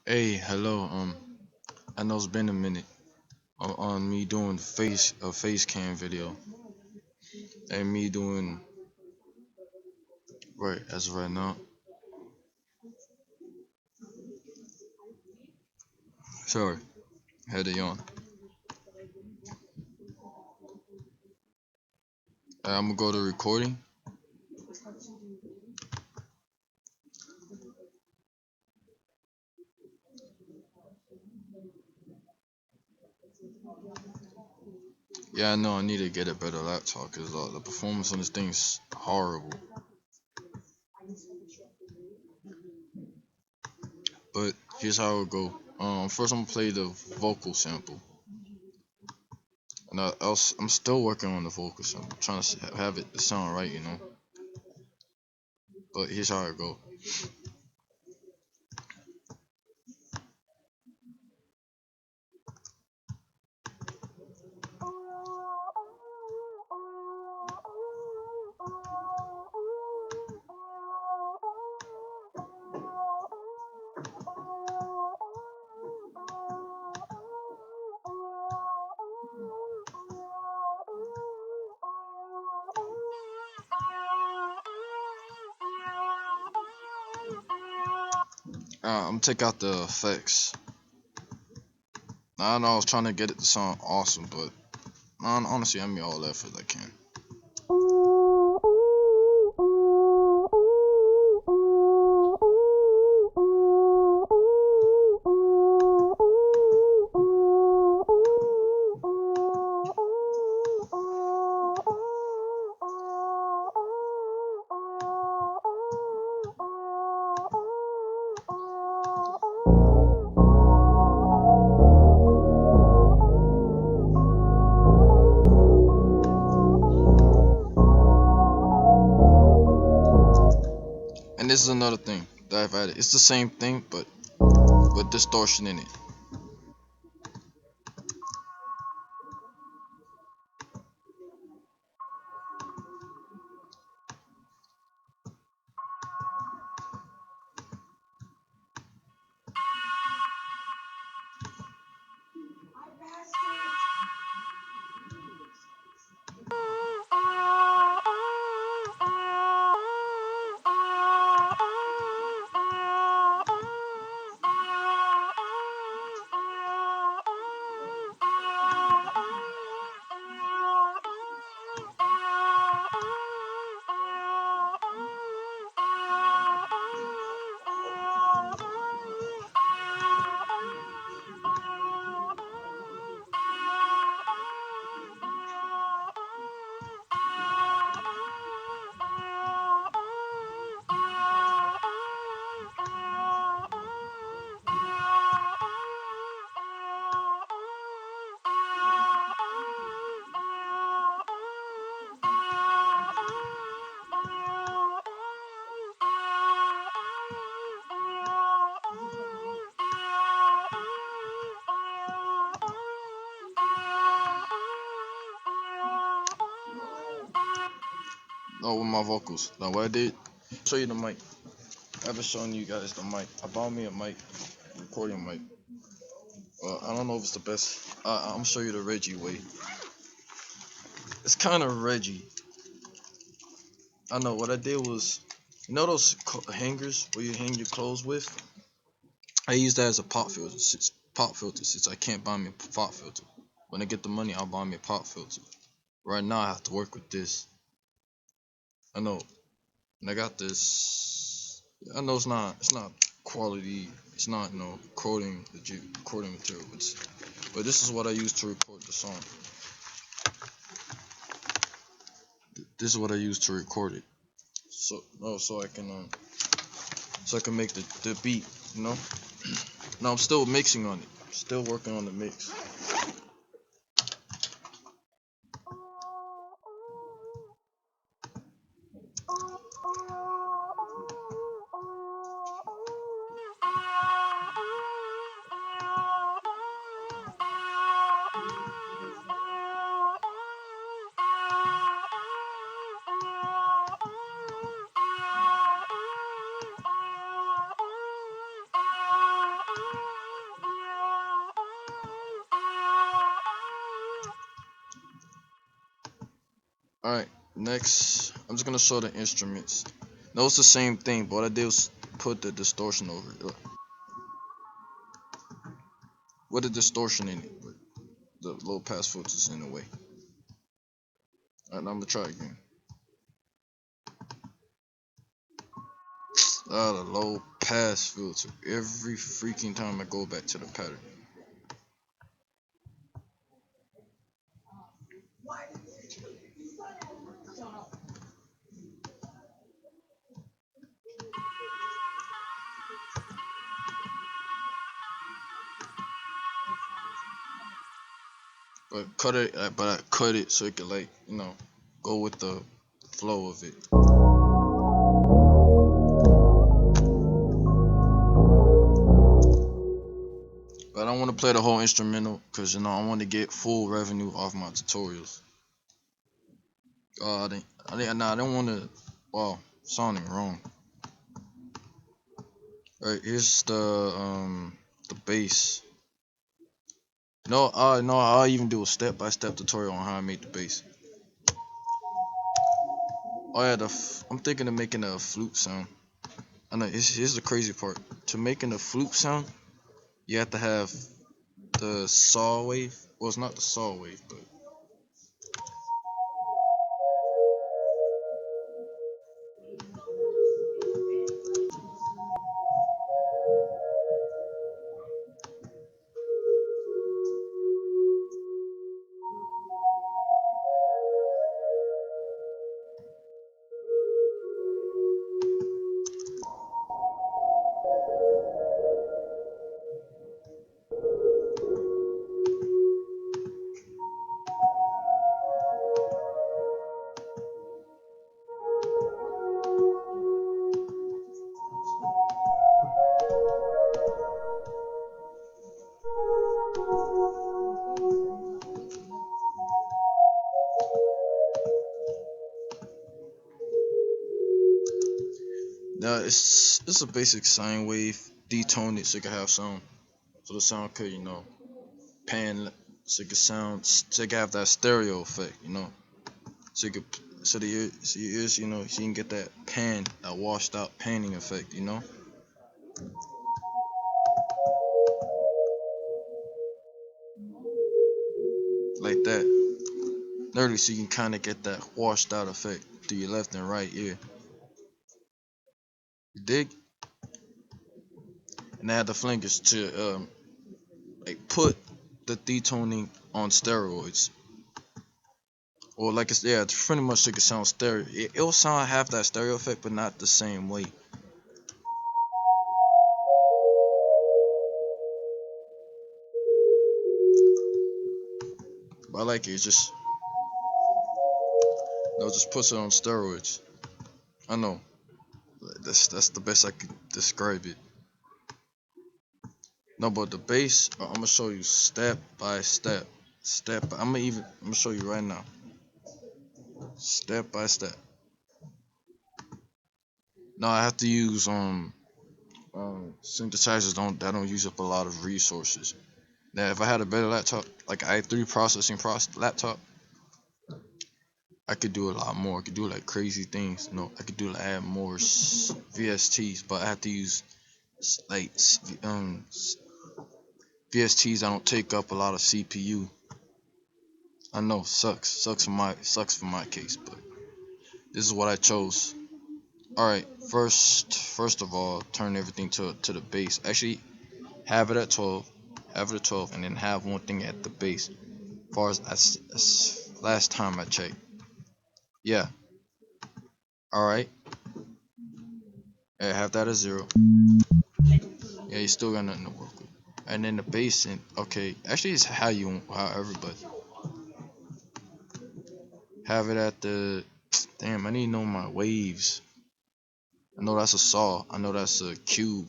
Hey, hello. I know it's been a minute on me doing face cam video and me doing right as of right now. Sorry, had a yawn. I'm gonna go to recording. Yeah, I know I need to get a better laptop because the performance on this thing's horrible. But here's how it go. First I'm gonna play the vocal sample, and I'm still working on the vocal sample, trying to have it sound right, you know. But here's how it go. I'm gonna take out the effects. I know I was trying to get it to sound awesome, but honestly, I mean all the effort I can. And this is another thing that I've added. It's the same thing, but with distortion in it. Oh, with my vocals. Now what I did, show you the mic. I haven't shown you guys the mic. I bought me a mic, recording mic. I don't know if it's the best. I'm gonna show you the Reggie way. It's kind of Reggie. I know what I did was, you know those hangers where you hang your clothes with. I use that as a pop filter since I can't buy me a pop filter. When I get the money, I'll buy me a pop filter. Right now, I have to work with this. I know, and I got this. I know it's not quality. It's not recording recording material. But this is what I use to record the song. This is what I use to record it. So I can make the beat. You know. Now I'm still mixing on it. Still working on the mix. Alright, next I'm just gonna show the instruments. No, it's the same thing, but what I did was put the distortion over it. With the distortion in it, but the low pass filters in the way. Alright, now I'm gonna try again. The low pass filter. Every freaking time I go back to the pattern. But cut it, but I cut it so it could like, go with the flow of it. But I don't want to play the whole instrumental because I want to get full revenue off my tutorials. I don't want to. Wow, sounding wrong. Alright, here's the bass. No, I'll even do a step-by-step tutorial on how I make the bass. Oh yeah, I'm thinking of making a flute sound. I know. Here's the crazy part. To making a flute sound, you have to have the saw wave. Well, it's not the saw wave, but now it's a basic sine wave. Detone it so it can have sound. So the sound could pan, so it could sound, so it could have that stereo effect. So you could, so your ears, so you can get that pan, that washed out panning effect. Like that. Literally, so you can kind of get that washed out effect through your left and right ear. You dig? And I had the flingers to like put the detoning on steroids. Or like it's, yeah, it's pretty much like it sounds stereo. It'll sound half that stereo effect, but not the same way. But I like it. It's just just puts it on steroids. I know. That's the best I could describe it. No, but the bass, I'm gonna show you step by step. I'm gonna show you right now. Step by step. No, I have to use synthesizers don't use up a lot of resources. Now, if I had a better laptop, like an i3 processing laptop, I could do a lot more. I could do like crazy things. I could do add more VSTs, but I have to use like VSTs. I don't take up a lot of CPU. I know, sucks for my case, but this is what I chose. All right, first of all, turn everything to the bass. Actually, have it at 12, and then have one thing at the bass. As far as last time I checked, yeah. All right, yeah, have that at 0. Yeah, you still got nothing to work with. And then the bass, and okay, actually it's however, but have it at the. Damn, I need to know my waves. I know that's a saw. I know that's a cube,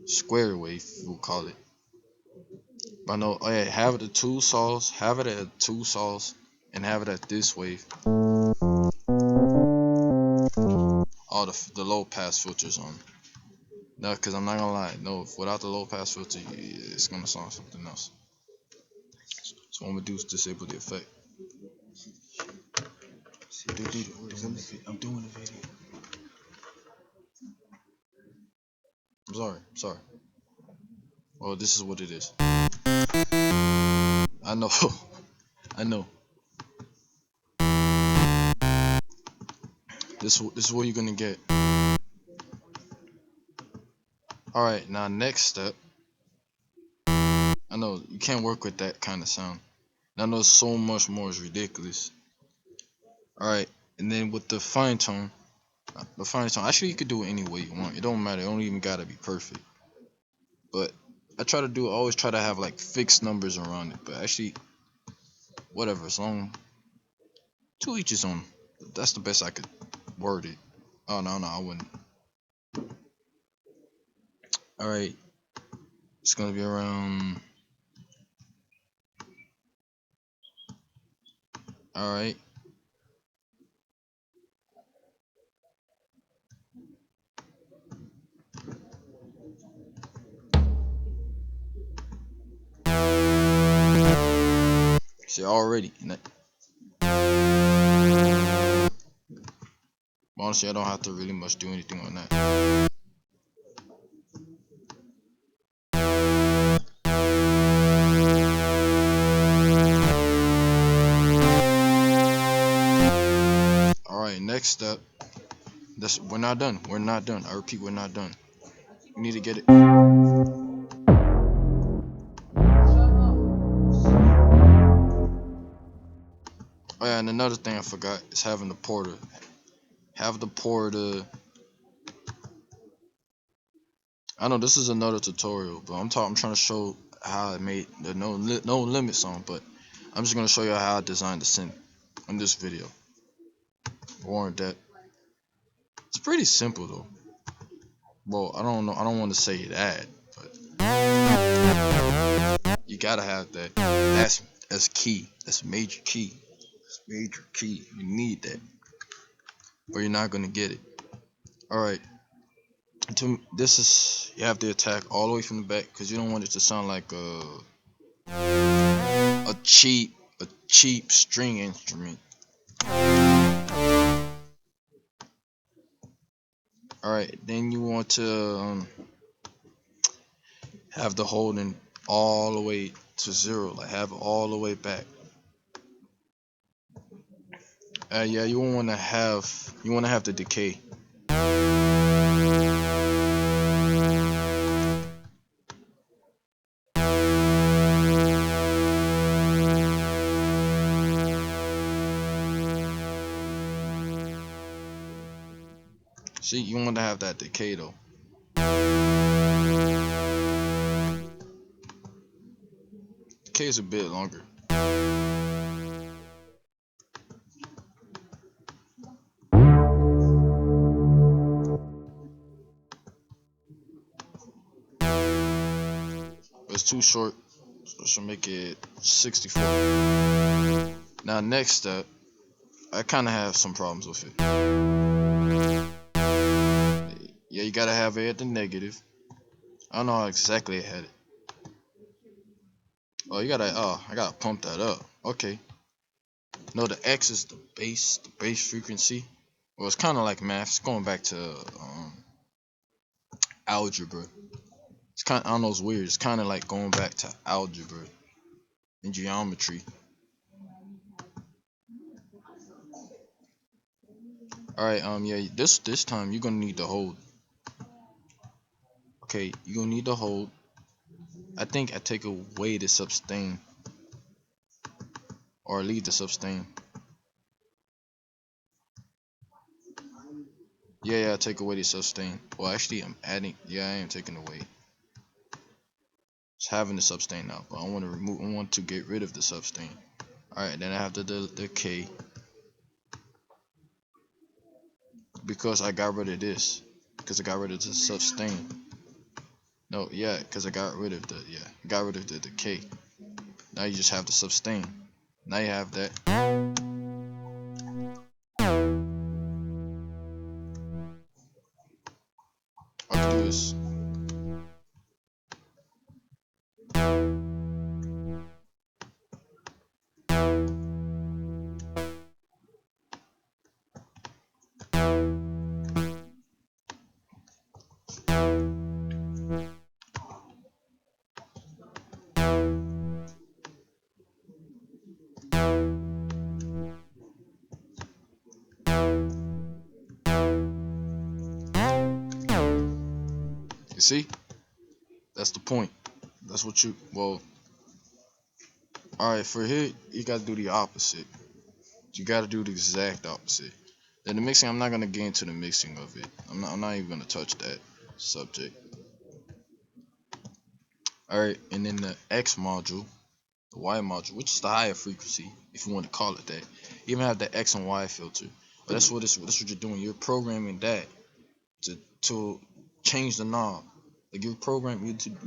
square wave, we'll call it. But I know, oh yeah, have it at two saws, and have it at this wave. All the low pass filters on. No, because I'm not gonna lie. No, without the low pass filter, it's gonna sound something else. So what I'm gonna do is disable the effect. I'm doing the video. I'm sorry. Oh, this is what it is. I know. I know. This is what you're gonna get. Alright, now next step. I know you can't work with that kind of sound. I know so much more is ridiculous. Alright, and then with the fine tone, actually you could do it any way you want. It don't matter. It don't even gotta be perfect. But I always try to have like fixed numbers around it. But actually, whatever, as long to each his own. That's the best I could word it. Oh no, I wouldn't. Alright, it's gonna be around. Alright. See, already. Honestly, I don't have to really much do anything on that. Alright, next step. We're not done. We're not done. I repeat, we're not done. We need to get it. Oh yeah, and another thing I forgot is having the porter. Have the porter. I know this is another tutorial, but I'm trying to show how I made the no limit song. But I'm just gonna show you how I designed the synth in this video. Warrant that. It's pretty simple though. Well, I don't know. I don't want to say that, but you gotta have that. That's key. That's major key. That's major key. You need that, or you're not gonna get it. All right. This is you have to attack all the way from the back because you don't want it to sound like a cheap string instrument. All right. Then you want to have the holding all the way to zero, like have it all the way back. Yeah, you want to have the decay. See, you want to have that decay though. Decay is a bit longer. It's too short, so I should make it 64. Now next step, I kind of have some problems with it. Yeah, you gotta have it at the negative. I don't know how exactly I had it. Oh, I gotta pump that up. Okay. No, the X is the bass frequency. Well, it's kind of like math. It's going back to algebra. It's I don't know, it's weird. It's kind of like going back to algebra and geometry. All right, yeah, this time you're gonna need to hold. Okay, you're gonna need to hold. I think I take away the sustain or leave the sustain. Yeah, I take away the sustain. Well, actually, I'm adding. Yeah, I am taking away. It's having the sustain now, but I want to remove. I want to get rid of the sustain. All right, then I have the K because I got rid of this because I got rid of the sustain. No, yeah, because I got rid of the K. Now you just have the sustain. Now you have that. I can do this. See, that's the point. That's what you. Well, all right. For here, you gotta do the opposite. You gotta do the exact opposite. Then the mixing, I'm not gonna get into the mixing of it. I'm not even gonna touch that subject. All right, and then the X module, the Y module, which is the higher frequency, if you want to call it that. You even have the X and Y filter. But that's what you're doing. You're programming that to change the knob. Like you're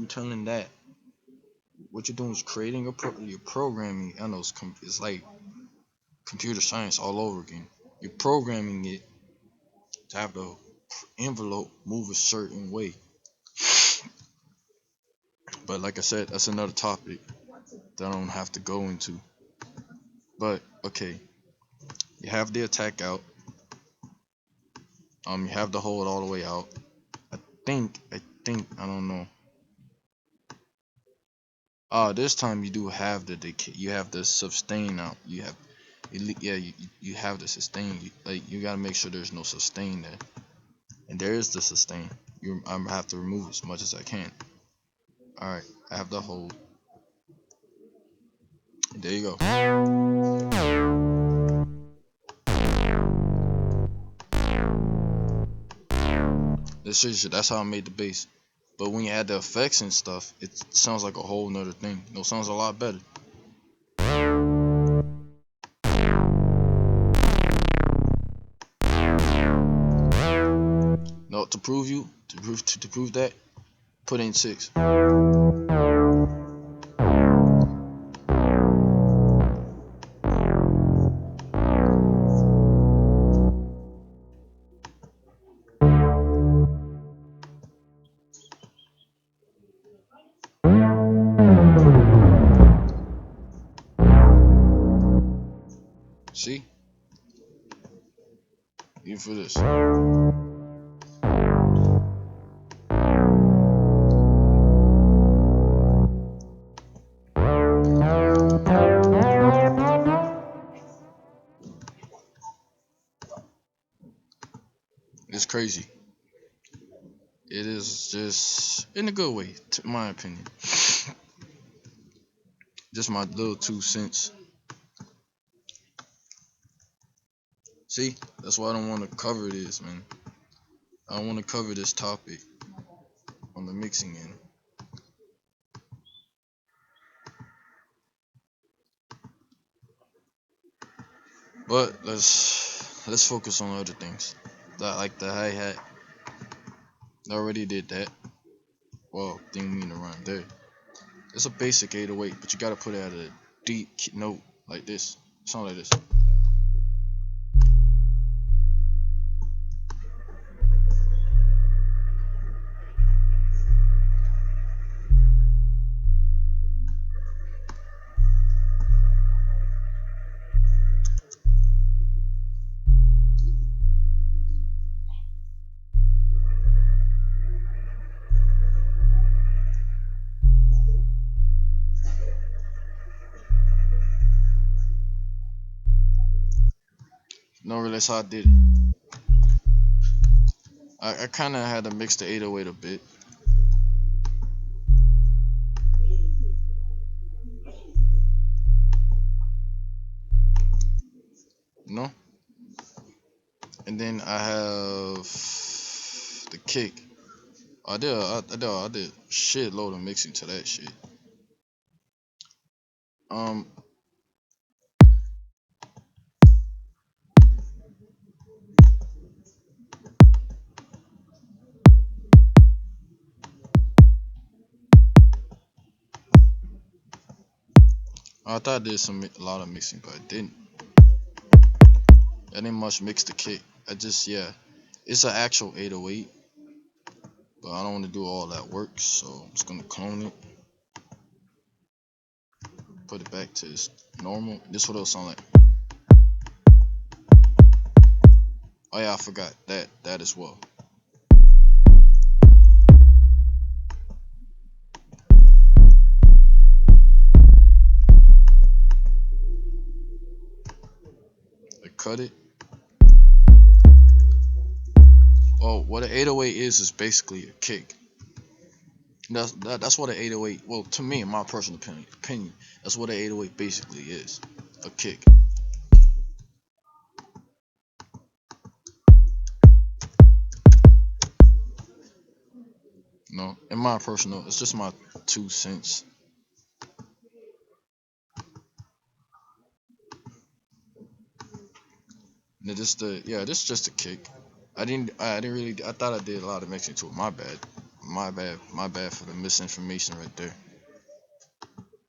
turning that. What you're doing is creating you're programming. I know it's like computer science all over again. You're programming it to have the envelope move a certain way. But like I said, that's another topic that I don't have to go into. But okay, you have the attack out. You have the hold all the way out. I don't know. This time you do have the decay. You have the sustain out. You have the sustain. Like you gotta make sure there's no sustain there, and there is the sustain. I'm gonna have to remove as much as I can. All right, I have the hold. There you go. That's how I made the bass. But when you add the effects and stuff, it sounds like a whole nother thing. It sounds a lot better. No, to prove that, put in 6. See? Even for this. It's crazy. It is just in a good way, in my opinion. Just my little 2 cents. See, that's why I don't want to cover this, man. I don't want to cover this topic on the mixing end. But let's focus on other things. Like the hi hat. I already did that. Well, didn't mean to rhyme there. It's a basic 808, but you gotta put it at a deep note like this. Sound like this. No, really, that's how I did it. I kind of had to mix the 808 a bit. You know? And then I have the kick. I did a shitload of mixing to that shit. I thought I did a lot of mixing, but I didn't. I didn't much mix the kick. It's an actual 808, but I don't want to do all that work, so I'm just gonna clone it, put it back to its normal. This is what it'll sound like. Oh yeah, I forgot that as well. I cut it. Oh, what an 808 is basically a kick. That's what an 808. Well, to me, in my personal opinion, that's what an 808 basically is, a kick. You know, in my personal, it's just my 2 cents. And this the yeah, this is just a kick. I didn't really I thought I did a lot of mixing to it. My bad. My bad for the misinformation right there.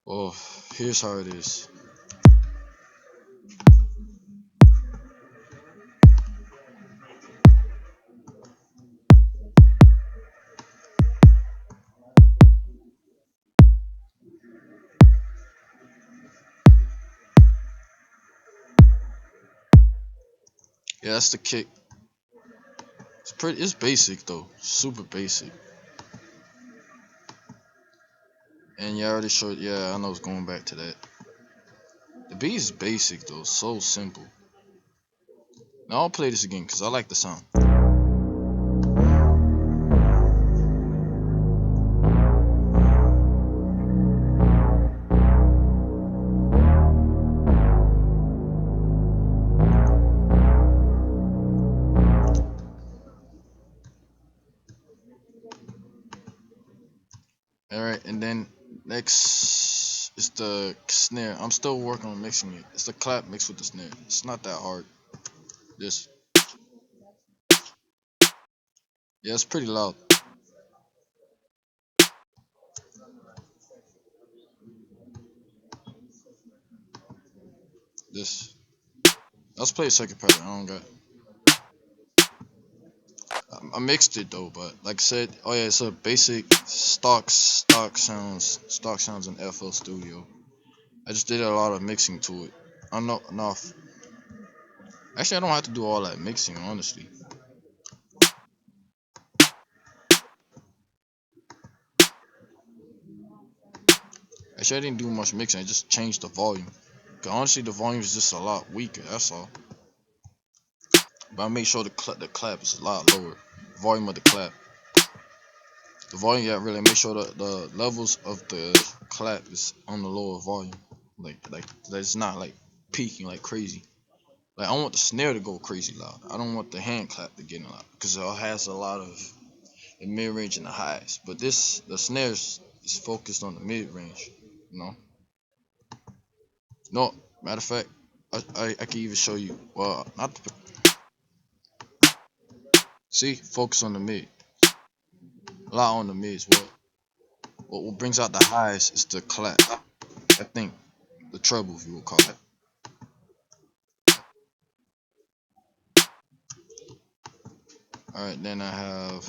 Well, here's how it is. Yeah, that's the kick. It's basic though, super basic. And you already showed. Yeah, I know it's going back to that. The beat is basic though, so simple. Now I'll play this again because I like the sound. All right, and then next is the snare. I'm still working on mixing it. It's the clap mixed with the snare. It's not that hard. This, yeah, it's pretty loud. This, let's play a second pattern. I don't got. I mixed it though, but like I said, oh yeah, it's a basic stock sounds in FL Studio. I just did a lot of mixing to it. I'm not enough. Actually, I don't have to do all that mixing, honestly. Actually, I didn't do much mixing. I just changed the volume. Cause honestly, the volume is just a lot weaker. That's all. But I make sure the clap is a lot lower. Volume of the clap. The volume, yeah, really make sure the levels of the clap is on the lower volume. Like that's not like peaking like crazy. Like I want the snare to go crazy loud. I don't want the hand clap to get loud because it has a lot of the mid range and the highs. But the snares is focused on the mid range. You know. No, matter of fact, I can even show you. Well, not the, see, focus on the mid. A lot on the mids. What brings out the highs is the clap. I think the treble, if you would call it. All right, then I have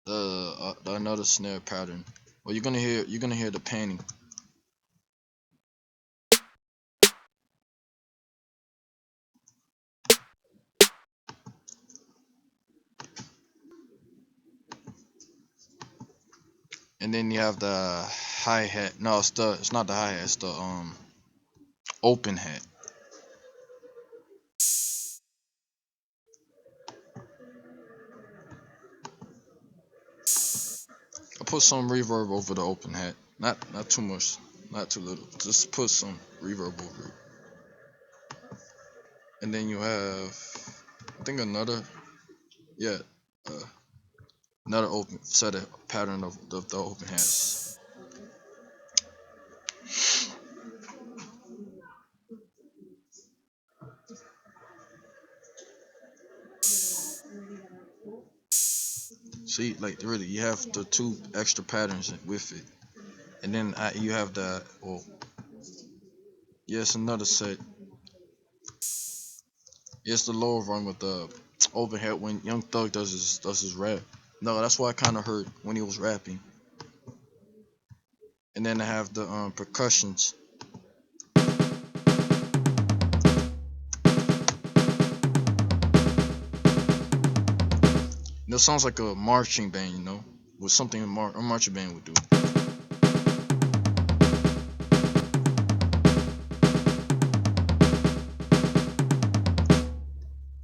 the another snare pattern. Well, you're gonna hear the panning. And then you have the hi hat. No, it's not the hi hat. It's the open hat. I put some reverb over the open hat. Not too much, not too little. Just put some reverb over it. And then you have, I think yeah, uh, another open set of pattern of the open hats. See, like really, you have the two extra patterns with it, and then you have the well, yes, another set. Yes, the lower run with the open hat when Young Thug does his rap. No, that's what I kind of heard when he was rapping. And then I have the percussions. It sounds like a marching band, with something a marching band would do.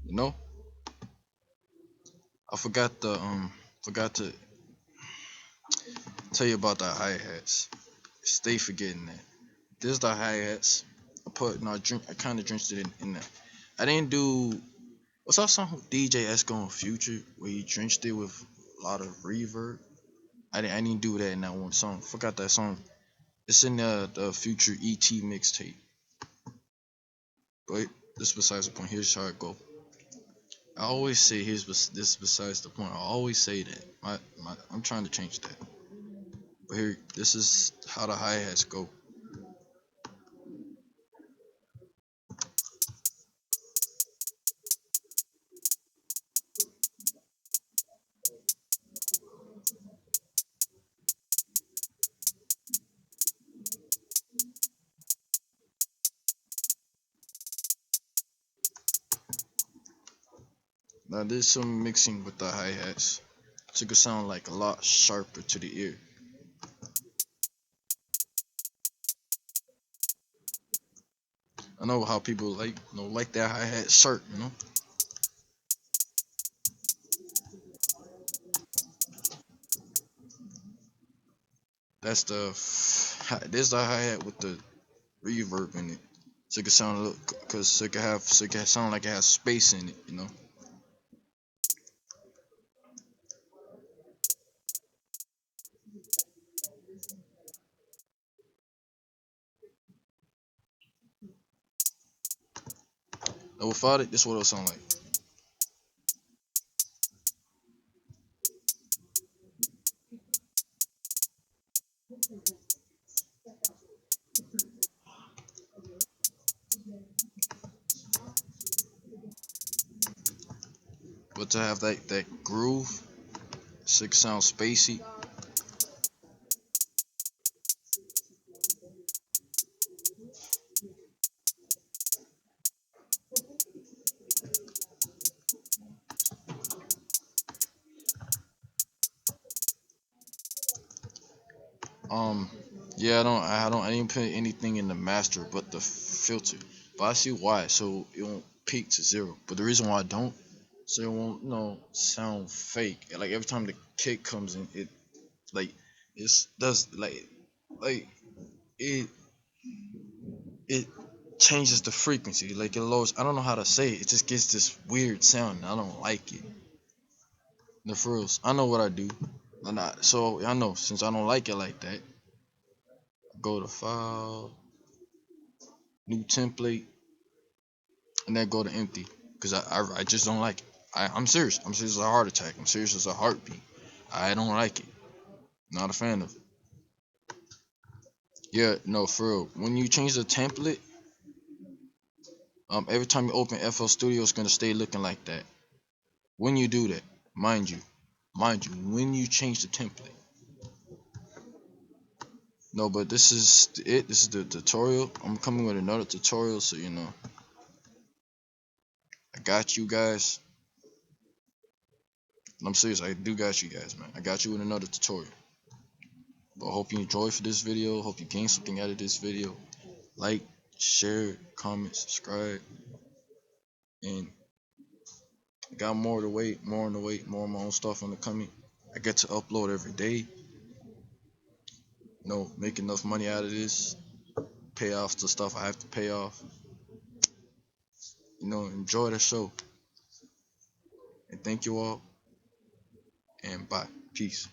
You know, I forgot to tell you about the hi hats. Stay forgetting that. This is the hi hats. I kind of drenched it in that. I didn't do what's that song with DJ Esco and Future where he drenched it with a lot of reverb. I didn't do that in that one song. Forgot that song. It's in the Future ET mixtape. But this besides the point. Here's how it go. I always say this besides the point. I always say that. I'm trying to change that. But here, this is how the hi hats go. Now there's some mixing with the hi hats, so it could sound like a lot sharper to the ear. I know how people like that hi hat sharp. That's this the hi hat with the reverb in it, so it could sound a little, cause so it can sound like it has space in it. And without it, this is what it'll sound like. But to have that groove, so it can sound spacey. Um, yeah, I didn't put anything in the master but the filter. But I see why, so it won't peak to zero. But the reason why I don't, so it won't, sound fake. Like every time the kick comes in, it like it does like it it changes the frequency. Like it lowers. I don't know how to say it. It just gets this weird sound. And I don't like it. The frills. I know what I do. So I know since I don't like it like that, go to file, new template, and then go to empty because I just don't like it. I'm serious. I'm serious as a heart attack. I'm serious as a heartbeat. I don't like it. Not a fan of it. Yeah, no, for real. When you change the template, every time you open FL Studio, it's gonna stay looking like that. When you do that, mind you, when you change the template. No, but this is it. This is the tutorial. I'm coming with another tutorial, so I got you guys. I'm serious. I do got you guys, man. I got you with another tutorial. But I hope you enjoyed for this video. Hope you gained something out of this video. Like, share, comment, subscribe, and I got more to wait, more on the wait, more of my own stuff on the coming. I get to upload every day. Make enough money out of this, pay off the stuff I have to pay off. Enjoy the show. And thank you all, and bye. Peace.